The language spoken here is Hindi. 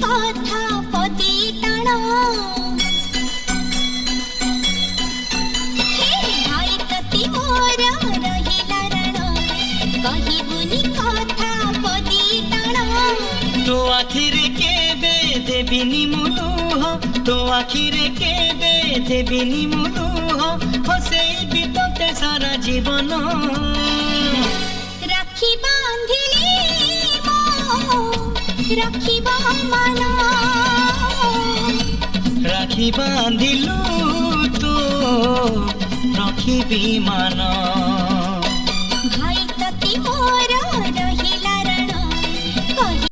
कथा पदी टाण भाई तती मोर रहिला रण कहिबुनी कथा पदी टाण तो आखिरे केबे देबिनी मुलुह तो आखिरे केबे देबिनी मुलुह हसेबी तोते सारा जीवन राखी बांधिली राखी मन राखी बांधिलु तो रखिबी मान।